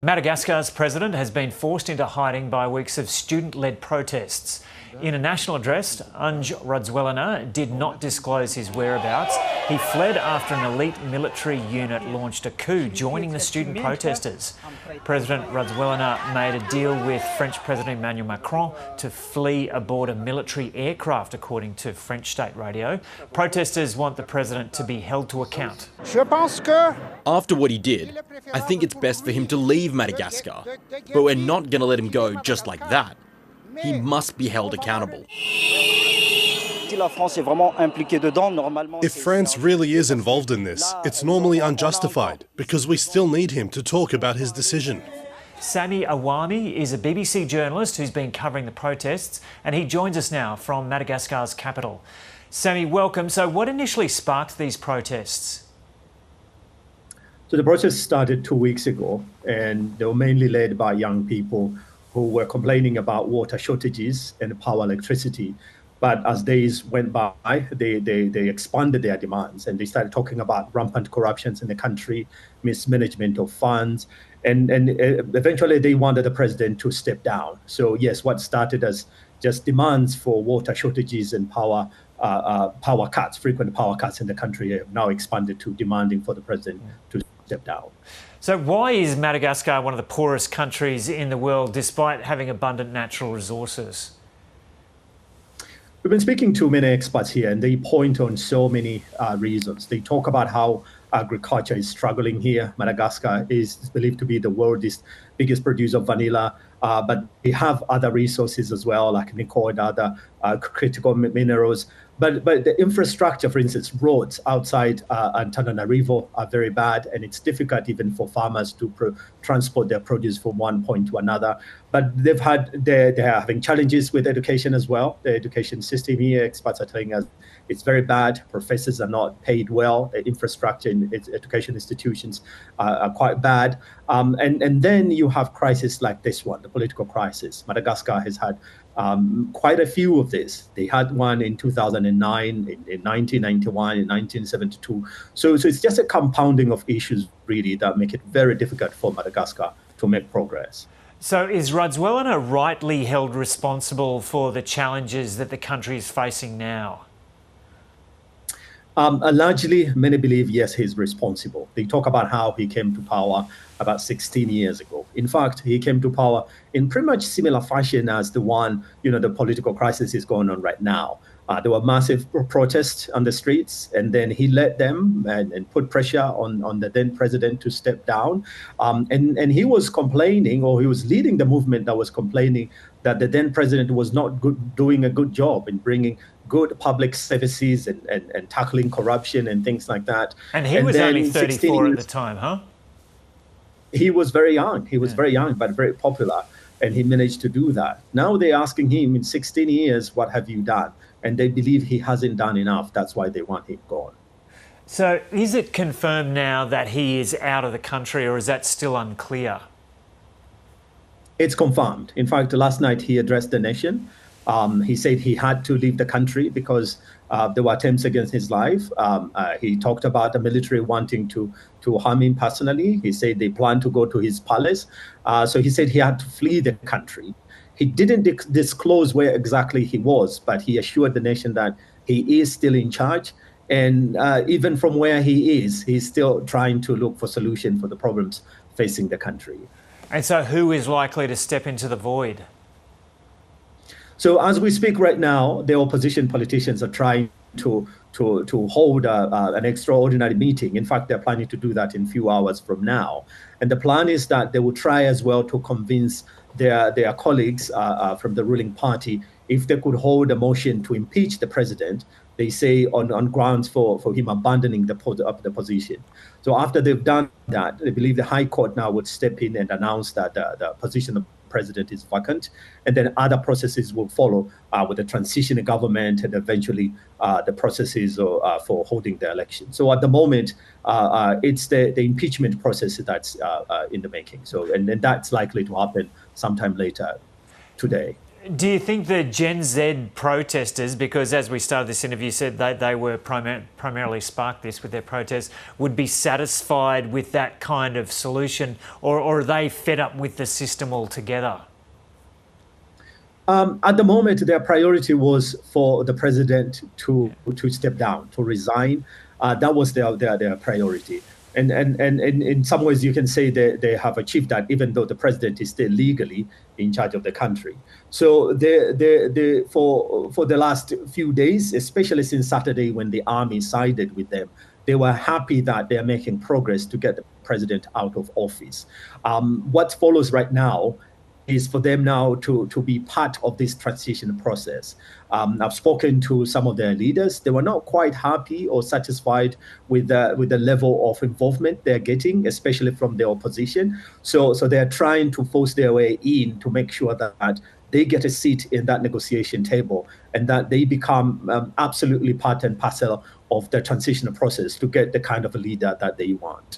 Madagascar's president has been forced into hiding by weeks of student-led protests. In a national address, Andry did not disclose his whereabouts. He fled after an elite military unit launched a coup, joining the student protesters. President Rajoelina made a deal with French President Emmanuel Macron to flee aboard a military aircraft, according to French state radio. Protesters want the president to be held to account. After what he did, I think it's best for him to leave Madagascar. But we're not going to let him go just like that. He must be held accountable. If France really is involved in this, it's normally unjustified, because we still need him to talk about his decision. Sammy Awami is a BBC journalist who's been covering the protests, and he joins us now from Madagascar's capital. Sammy, welcome. So what initially sparked these protests? So the protests started 2 weeks ago, and they were mainly led by young people who were complaining about water shortages and power electricity. But as days went by, they expanded their demands, and they started talking about rampant corruptions in the country, mismanagement of funds, and eventually they wanted the president to step down. So yes, what started as just demands for water shortages and power cuts, frequent power cuts in the country, have now expanded to demanding for the president to step down. So why is Madagascar one of the poorest countries in the world, despite having abundant natural resources? We've been speaking to many experts here, and they point on so many reasons. They talk about how agriculture is struggling here. Madagascar is believed to be the world's biggest producer of vanilla, but we have other resources as well, like nickel and other critical minerals. But the infrastructure, for instance, roads outside Antananarivo are very bad, and it's difficult even for farmers to transport their produce from one point to another. But they're having challenges with education as well. The education system here, experts are telling us, it's very bad. Professors are not paid well. The infrastructure in education institutions are quite bad. And then you have crises like this one, the political crisis. Madagascar has had quite a few of this. They had one in 2009, in 1991, in 1972. So it's just a compounding of issues, really, that make it very difficult for Madagascar to make progress. So is Rajoelina rightly held responsible for the challenges that the country is facing now? Largely, many believe, yes, he's responsible. They talk about how he came to power about 16 years ago. In fact, he came to power in pretty much similar fashion as the one, the political crisis is going on right now. There were massive protests on the streets, and then he led them and put pressure on the then president to step down. And he was complaining, or he was leading the movement that was complaining that the then president was not doing a good job in bringing good public services and tackling corruption and things like that. And he was only 34 at the time, huh? He was very young. He was very young, but very popular. And he managed to do that. Now they're asking him, in 16 years, what have you done? And they believe he hasn't done enough. That's why they want him gone. So is it confirmed now that he is out of the country, or is that still unclear? It's confirmed. In fact, last night he addressed the nation. He said he had to leave the country because there were attempts against his life. He talked about the military wanting to harm him personally. He said they planned to go to his palace. So he said he had to flee the country. He didn't disclose where exactly he was, but he assured the nation that he is still in charge. And even from where he is, he's still trying to look for solutions for the problems facing the country. And so who is likely to step into the void? So as we speak right now, the opposition politicians are trying to hold an extraordinary meeting. In fact, they're planning to do that in a few hours from now. And the plan is that they will try as well to convince their colleagues from the ruling party if they could hold a motion to impeach the president, they say on grounds for him abandoning the position. So after they've done that, they believe the High Court now would step in and announce that the position of president is vacant, and then other processes will follow with the transition government and eventually the processes for holding the election. So at the moment, it's the impeachment process that's in the making. So and that's likely to happen sometime later today. Do you think the Gen Z protesters, because as we started this interview said they were primarily sparked this with their protests, would be satisfied with that kind of solution, or are they fed up with the system altogether? At the moment, their priority was for the president to step down, to resign. That was their priority. And in some ways, you can say they have achieved that, even though the president is still legally in charge of the country. So for the last few days, especially since Saturday when the army sided with them, they were happy that they are making progress to get the president out of office. What follows right now is for them now to be part of this transition process. I've spoken to some of their leaders. They were not quite happy or satisfied with the level of involvement they're getting, especially from the opposition. So they're trying to force their way in to make sure that they get a seat in that negotiation table and that they become absolutely part and parcel of the transitional process to get the kind of a leader that they want.